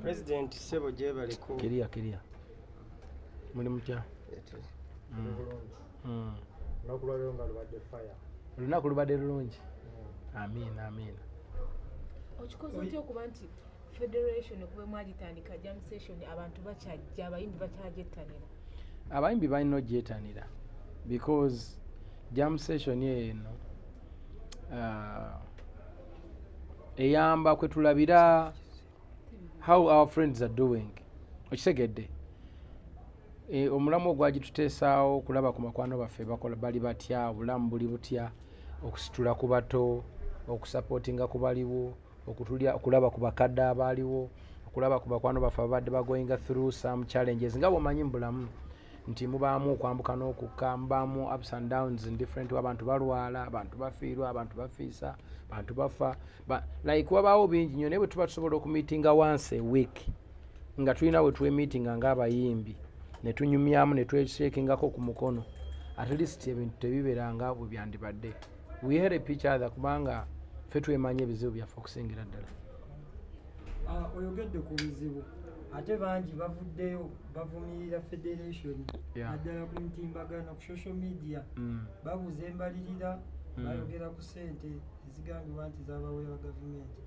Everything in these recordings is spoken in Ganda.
President Sebo Jebaliko Kiria muli mutya olunaku lubadde lulungi amiina okikoze otya okuba nti federation okuba mwagitandika jam session abantu bakyajja abayimbi bakyajettanira abayimbi balina ogyetanira because jam session eno eyamba kwetulabira how our friends are doing okitegedde omulamu ogwagituteesaawo kulaba ku makwano baffe bakola bali batya obulamu buli butya okusitula ku bato okusapootinga ku baliwo okulaba ku bakadde abaaliwo okulaba ku bakwano baffe abadde bagoinga through some challenges nga bwomanyi mbulamu nti mubaamu okwambuka n'okukka mubaamu ups and downs in different abantu balwala abantu bafiirwa abantu bafiisa abantu bafa like wabaawo bingi nnyo naye bwe tuba tusobola okumiitinga once a week nga tulina we twemiitinga ng'abayimbi ne tunyumyamu ne twesheekingako ku mukono at least ebintu tebibeeranga bwe byandibadde we help each other kubanga ffe twemanya ebizibu byaffe okusingira ddala. Oyogedde ku bizibu ate bangi bavuddeyo bavumirira federation naddala ku ntimbagano ku social media babuza embalirira bayogera ku ssente ezigambibwa nti zabaweebwa gavumenti.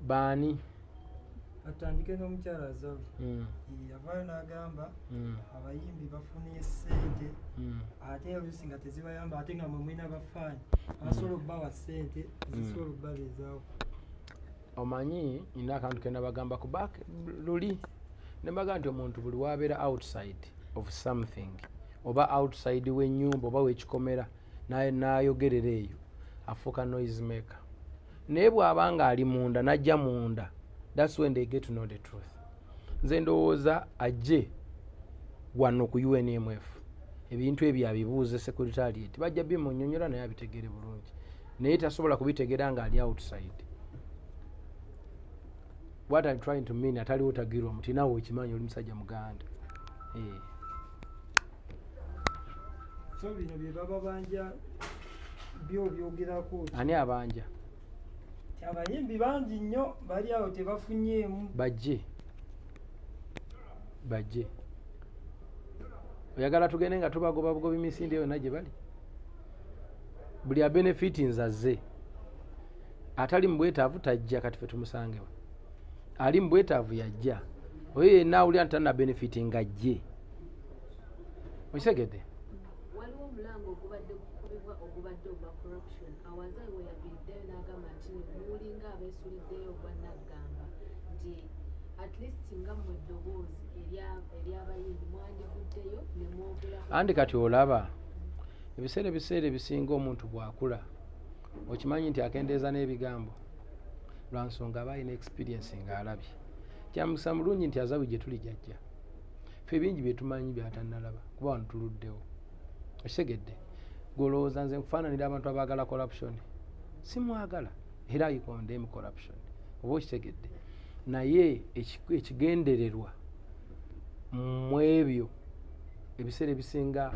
Baani atandike n'omukyala azawe yavaayo n'agamba abayimbi bafunye ssente ate oluusi nga tezibayamba ate nga mwemwena bafaani basobola okubawa ssente ezisobola okubabeezaawo. Omanyi nina akantu kena bagamba ku back luli ne baga nti omuntu buli wabeera outside of something oba outside w'ennyumba oba w'ekikomera n'ayogerera eyo afuuka noise maker naye bw'abanga ali munda n'ajja munda that's when they get to know the truth. Nze ndowooza ajje wano ku UNMF ebintu ebyo abibuuze secretariat bajja bimunnyonnyola naye abitegere bulungi naye tasobola kubitegeera nga ali outside. What I'm trying to mean ataliwo tagirwa muti nawe okimanyi oli musajja muganda. So bino bye baba banja byo byogerako ani abanja abayimbi bangi nnyo bali awo tebafunyeemu bajje oyagala tugende nga tubagoba bugoba emisinde yonna gye bali buli abenefiti nzazze atali mu bwetaavu tajja kati fe tumusangewa ali mu bwetaavu yajja oyo yenna awulira nti talina benefiti ng'ajje okisegedde. Waliwo omulango ogubadde gukubibwa ogubadde ogwa corruption awaza we yaviriddeyo n'agamba nti mulinga abeesuliddeyo ogwannaggamba nti at least nga mmwe eddoboozi ery'abayimbi mwandivuddeyo ne mwogera andi kati olaba ebiseera ebisinga omuntu bw'akula okimanyi nti akendeeza n'ebigambo lwa nsonga aba alina experience ng'alabye kyamukisa mulungi nti azawe gye tuli jajja ffe bingi bye tumanyi byatannalaba kuba wano tuluddewo okisegedde golowooza nze nkufaananira abantu abaagala corruption simwagala era ayikondemu corruption oba okitegedde naye ekigendererwa mu ebyo ebiseera ebisinga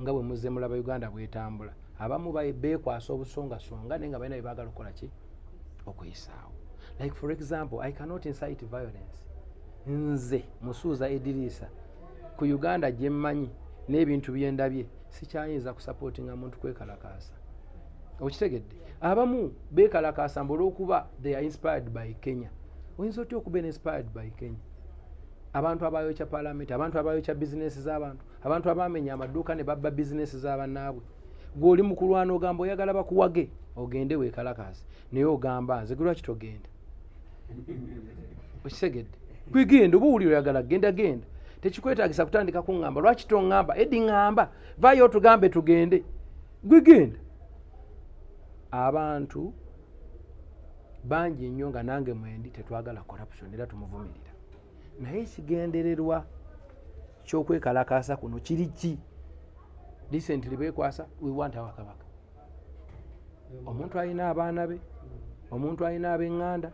nga bwe muzze mulaba Uganda bwetambula abamu beekwasa obusongasonga naye nga balina bye baagala okukola ki okweyisaawo. Like for example, I cannot incite violence. Nze Musuuza Edirisa ku Uganda gye mmanyi n'ebintu byendabye sikyayinza kusapootinga muntu kwekalakaasa okitegedde. Abamu beekalakaasa olw'okuba they are inspired by Kenya. Oyinza otya okuba inspired by Kenya? Abantu abayokya parliament, abantu abayokya bizinesi z'abantu, abantu abamenya amaduuka ne babba bizinesi z'abannaabwe. Gw'oli mu kulwana ogamba oyagala bakuwage ogende weekalakaase naye ogamba nze lwaki togenda okisegedde kwegenda oba owulira oyagala genda tekikwetaagisa kutandika kuŋŋamba lwaki toŋŋamba edi ŋŋamba vaayo otugambe tugende gwegenda. Abantu bangi nnyo nga nange mwendi tetwagala corruption era tumuvumirira naye ekigendererwa ky'okwekalakaasa kuno kiri ki? Recently beekwasa we want our kabaka. Omuntu alina abaana be, omuntu alina ab'eŋŋanda,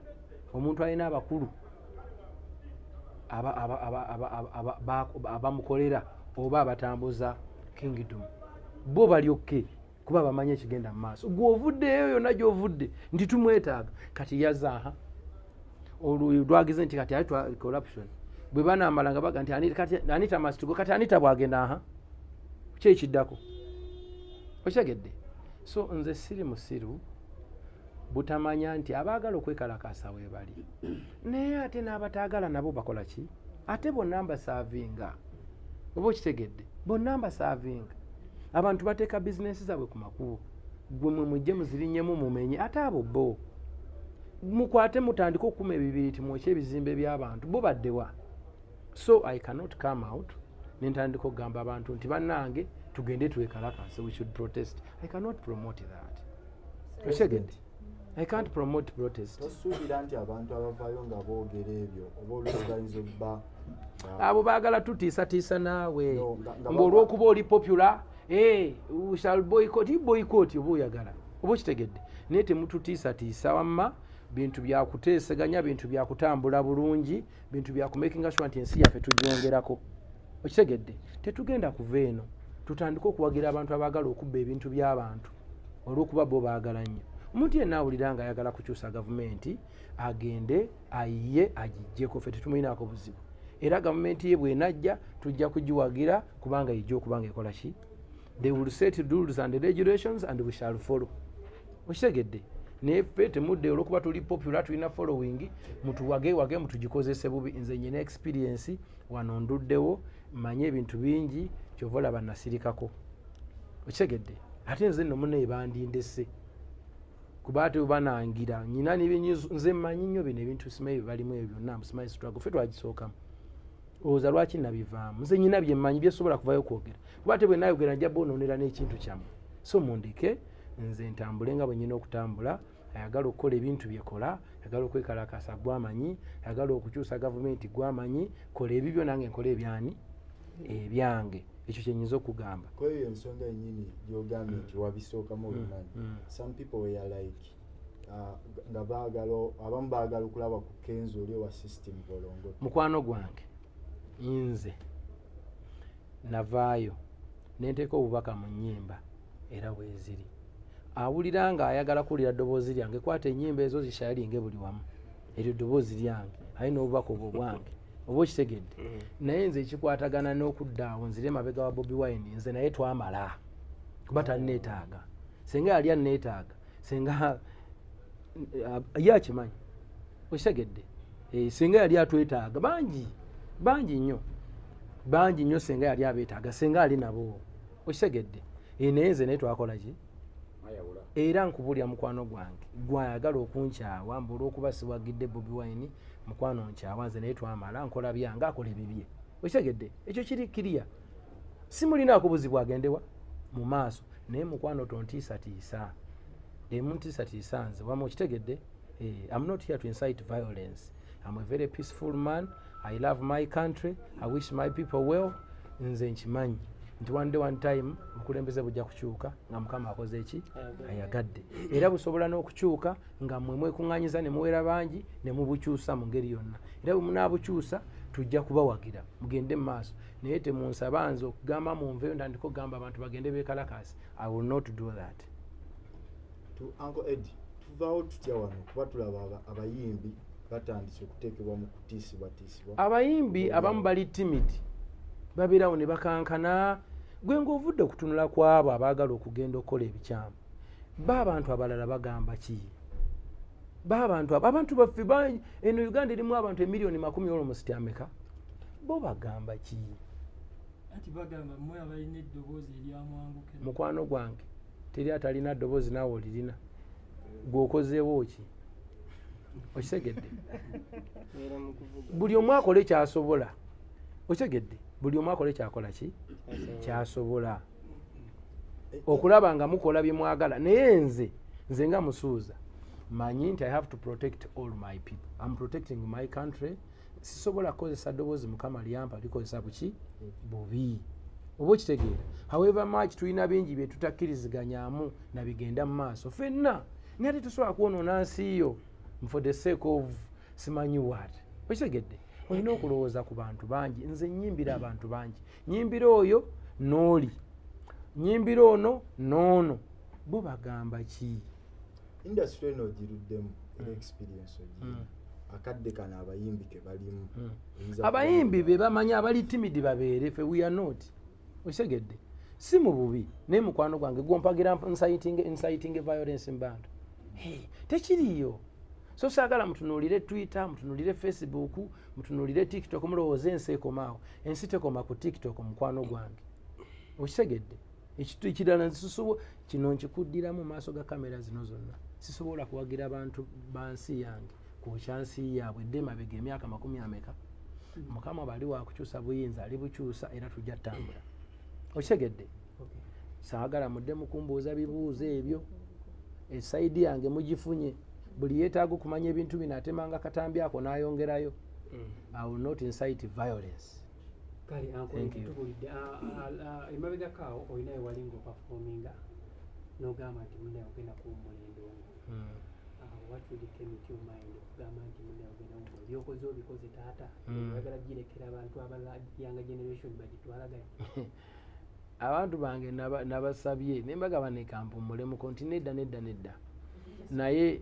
omuntu alina abakulu abamukolera oba abatambuza kingdom bo balyokke kuba bamanyi ekigenda mu maaso. Gw'ovuddeyo yonna gy'ovudde nti tumwetaaga kati yazaaha lwagize nti kati ayitwa corruption bwe banamala nga baga nti Anita must go kati Anita bwagenda aha ki ekiddako okitegedde so nze siri musiru butamanya nti abaagala okwekalakaasa we bali naye ate n'abataagala nabo bakola ki ate bonna mbasaavinga oba okitegedde bonna mbasaavinga abantu bateeka bizinesi zaabwe ku makubo gwe mwe mujje muzirinyemu mumenye ate abo bo mukwate mutandika okukuma ebibiri timwokya ebizimbe by'abantu bo baddewa so I cannot come out nentandika okugamba abantu nti bannange tugende twekalakase we should protest. I cannot promote that. Okitegedde I can't promote protest. Tosuubira nti abantu abavayo nga boogera ebyo oba olw'okuganyiza obba abo baagala tutiisatiisa naawe ng'olw'okuba oli popular we shall boycott oba oyagala oba okitegedde naye temututiisatiisa wamma bintu byakuteeseganya bintu byakutambula bulungi bintu byakumakinga sure nti ensi yaffe tugyongerako okitegedde tetugenda kuva eno tutandika okuwagira abantu abaagala okubba ebintu by'abantu olw'okuba bo baagala nnyo omuntu yenna awulira nga ayagala kukyusa gavumenti agende ayiye agijjeko ffe tetumuyinaako buzibu era gavumenti ye bwenajja tujja kugiwagira kubanga ijja okubanga ekola ki they will set rules and regulations and we shall follow okitegedde naye ffe temudde olw'okuba tuli popular tulina following mutuwagewage mutugikozese bubi nze nyina experience wano nduddewo manye ebintu bingi kyova olaba nasirikako okitegedde ate nze nno munaye bandindese kuba ate banangira nyina nze mmanyi nnyo bino ebintu simanyi balimu ebyo byonna musimanyi struggle ffe twagisookamu olowooza lwaki nabivaamu nze nyina bye mmanyi byesobola kuvayo kwogera kuba ate bwe naayogera njja bonoonera n'ekintu kyammwe so mundeke nze ntambule nga bwe nyina okutambula ayagala okukola ebintu byekola ayagala okwekalakasa gwamanyi ayagala okukyusa gavumenti gwamanyi kola ebibyo nange nkola ebyani ebyange ekyo kyenyinza okugamba kweyo ensonga ennyini gyogambye nti wabisookamu olumanyi some people were like nga abamu baagala okulaba ku kenzo oli owa system bolongo mukwano gwange nze navaayo nenteeka obubaka mu nnyimba era bweziri awulira nga ayagala kuwulira ddoboozi lyange kwata ennyimba ezo zikyalinge buli wamu eryo ddoboozi lyange alina obubaka obwo bwange oba okitegedde naye nze ekikwatagana n'okuddaawo nzire mabega wa Bobi Wine nze naye twamala kuba tanneetaaga senga yali anneetaaga senga ye akimanyi okitegedde senga yali atwetaaga bangi nnyo senga yali abeetaaga senga ali nabo okitegedde naye nze naye twakola ki era nkubulya mukwano gwange gwayagala okunkyawa mbu olw'okuba siwagidde Bobi Wine mukwano nkyawa nze naye twamala nkola byange akola ebibye okitegedde ekyo kiri kiriya simulinaako buzibu agendewa mu maaso naye mukwano tontiisatiisa muntiisatiisa nze wama okitegedde I'm not here to incite violence. I'm a very peaceful man. I love my country. I wish my people well. Nze nkimanyi nti one time okulembeze bujja kukyuka nga Mukama akoze eki ayagadde era busobola n'okukyuka nga mmwe mwekuŋŋanyiza ne muwera bangi ne mubukyusa mu ngeri yonna era bwe munaabukyusa tujja kubawagira mugende mu maaso naye temunsaba nze okugamba munveyo ntandika okugamba abantu bagende beekalakaasi. I will not do that. Uncle Eddie, tuvaawo tutya wano kuba tulaba abayimbi batandise okuteekebwa mu kutiisibwa. Abayimbi abamu bali timid babeerawo ne bakankana gwe ng'ovudde okutunula kwabo abaagala okugenda okukola ebikyamu abantu abalala bagamba ki abantu baffe eno Uganda erimu abantu emiliyoni 10 olmost ameka bo bagamba ki ati bagamba mmwe abalina eddoboozi eryamwanguke mukwano gwange teri atalina ddoboozi naawe olirina gweokozeewo ki okitegedde buli omu akola ekyasobola okitegedde buli omu akola ekyakola ki kyasobola okulaba nga mukola bye mwagala naye nze nga musuuza manyi nti I have to protect all my people. I'm protecting my country. Sisobola kukozesa ddoboozi Mukama lyampa likozesa buki bubi oba okitegeera. However much tulina bingi bye tutakkiriziganyaamu na bigenda mu maaso ffenna naye ate tusobola kwonoona nsi yo for the sake of simanyi what okitegedde. Olina okulowooza ku bantu bangi. Nze nnyimbira abantu bangi, nyimbira oyo n'oli, nyimbira ono n'ono, bo bagamba ki? Industry eno giruddemu experience ogirina akadde kana abayimbi ke balimu abayimbi be bamanya abali timidi babeere fe we are not osegedde si mu bubi naye mukwano gwange gwompagira inciting violence mbantu tekiriyo so saagala mutunuulire Twitter, mutunuulire Facebook, mutunuulire TikTok, mulowooza ensi ekomaawo. Ensi tekoma ku TikTok mukwano gwange. Okisegedde ekitu ekirala kino nkikuddira mu maaso ga kamera zino zonna. Sisobola kuwagira abantu bansi yange ku chansi yaabwe dde mabega emyaka 10 Mukama bali wa kukyusa buyinza ali bukyusa era tujja tambula. Okisegedde saagala mudde mukumbuuza bibuuzo ebyo esaidi yange mugifunye. Buli yeetaaga okumanya ebintu bino atemanga katambi ako n'ayongerayo. I will not incite violence. Kali tubulidde emabega kaawo olinayo walinga opafominga n'ogamba nti munnaye ogenda kuwummula endongo. What would it came to your mind okugamba nti munnaye ogenda kuwummula ebyokoze obikoze taata oyagala girekera abantu abala younger generation bagitwalaganye. Abantu bange nabasabye ne mbagamba ne kampummule mu kontinedda nedda naye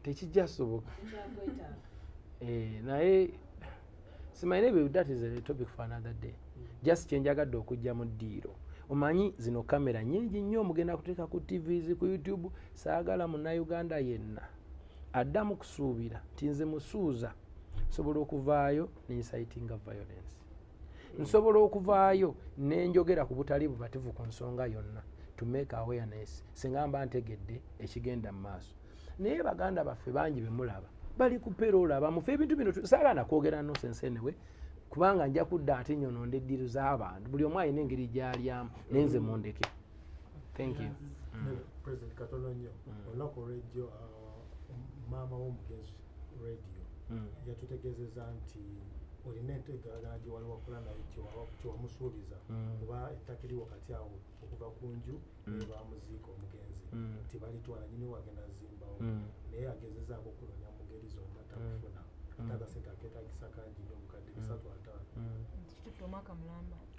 tekijja soboka naye simanyi that is a topic for another day. Just kyenjagadde okujja mu ddiiro omanyi zino kamera nyingi nnyo mugenda kuteeka ku TVs ku YouTube. Saagala munnayuganda yenna addamu kusuubira nti nze musuuza nsobola okuvaayo n'incitinga violence, nsobola okuvaayo nenjogera ku butali bubativu ku nsonga yonna to make awareness singa mba ntegedde ekigenda mu maaso. Naye baganda baffe bangi bemulaba bali ku perola bamufe ebintu bino saagala kwogera nonsense anyway kubanga nja kudda ate nnyononda eddiiro z'abantu buli omu alina engeri gy'alyamu nenze mundeke. Thank you. President katono nnyo olunaku olw'ejjo maama w'omugenzi radio yatutegeezezza nti olina enteekaagana gye wali wakula naye kyewamusuubiza kuba ettaka eriwo kati awo okuva ku nju nebamuziika omugenzi nti balitwala nyini wagenda zimbawo naye agezezaako okunonya mu ngeri zonna takufuna ate akasente akeetagisa kangi nnyo obukadde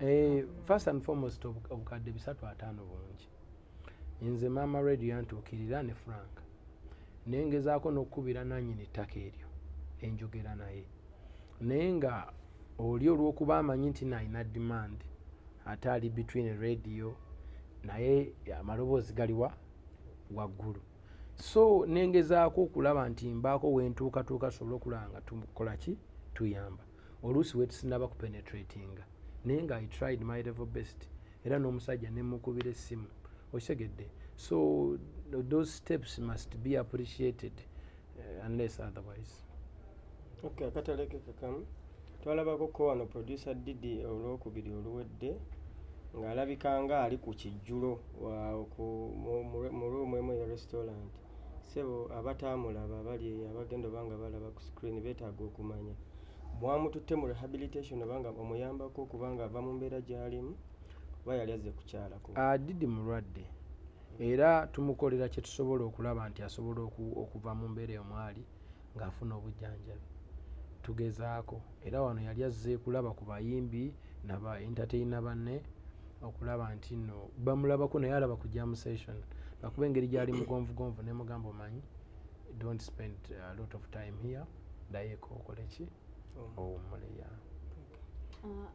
350. First and foremost obukadde 350 bulungi. Nze maama radio yantuukirira ne Frank naye ngezaako n'okkubira nannyini ettaka eryo enjogera naye naye nga oli olw'okuba amanyi nti nalina demand ate ali between radio naye amaloboozi galiwa waggulu. So nengezaako okulaba nti mbaako wentuukatuuka tusobole okulaba nga tukola ki tuyamba. Oluusi wetusinaba kupenetratinga naye nga I tried my level best era n'omusajja nemukubira essimu okisegedde. So those steps must be appreciated unless otherwise. Okay, akataleke kakamu twalabako ko wano producer Didi olwokubiri oluwedde ng'alabika nga ali ku kijjulo mu room emu ya restaurant. Sebo abataamulaba bali abagenda banga balaba ku screen beetaaga okumanya bwamututte mu rehabilitation obanga omuyambako okubanga ava mu mbeera gy'alimu oba yali azze kukyalako. Didi mulwadde era tumukolera kye tusobola okulaba nti asobola okuva mu mbeera omwali ng'afuna obujjanjabi. Tugezaako era wano yali azze kulaba ku bayimbi naba entertainer banne okulaba nti nno bamulabako naye alaba ku jam session nakuba engeri gyali mugonvugonvu ne mugamba omanyi don't spend a lot of time here dayeko okoleki owummuleya.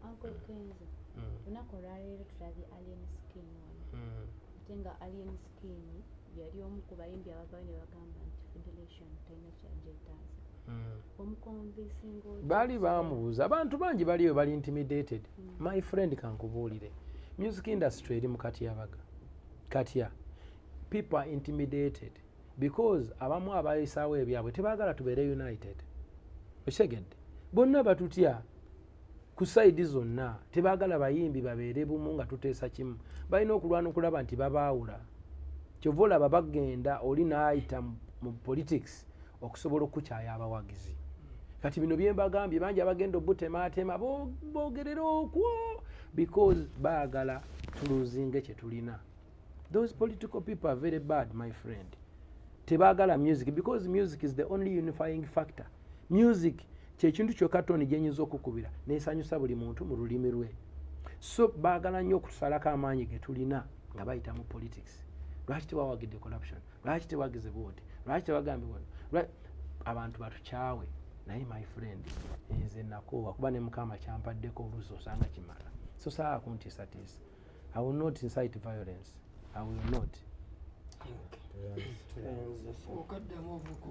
Uncle Kenzo lunaku olwaleero tulabye Alien Skin wano ate nga Alien Skin yali omu ku bayimbi abavayo ne bagamba nti Federation talina kyajeetaaza. Bali bamubuuza abantu bangi baliyo bali intimidated. My friend kankubuulire music industry eri mu katya people are intimidated because abamu abayisaawo ebyabwe tebaagala tubeere united. Oshegedde bonna batutya ku side zonna tebaagala bayimbi babeere bumu nga tuteesa kimu balina okulwana okulaba nti babaawula kyova olaba bagenda oli naayita mu politics okusobola okukyaya abawagizi. Kati bino bye mbagambye bangi abagenda obutemaatema boogerera okwo because baagala tuluzinge kye tulina. Those political people are very bad, my friend. Tebaagala music because music is the only unifying factor. Music kyekintu kyokka Tony gyenyinza okukubira neesanyusa buli muntu mu lulimi lwe. So baagala nnyo okutusalako amaanyi ge tulina nga bayita mu politics. Lwaki tewawagidde corruption? Lwaki tewagize booti? Lwaki tewagambye wano? abantu batukyawe naye my friend nze nakoowa kuba ne mukama kyampaddeko oluusi osanga kimala so saa kuntiisatiisa. I will not incite violence. I will not. okaddamu ovuko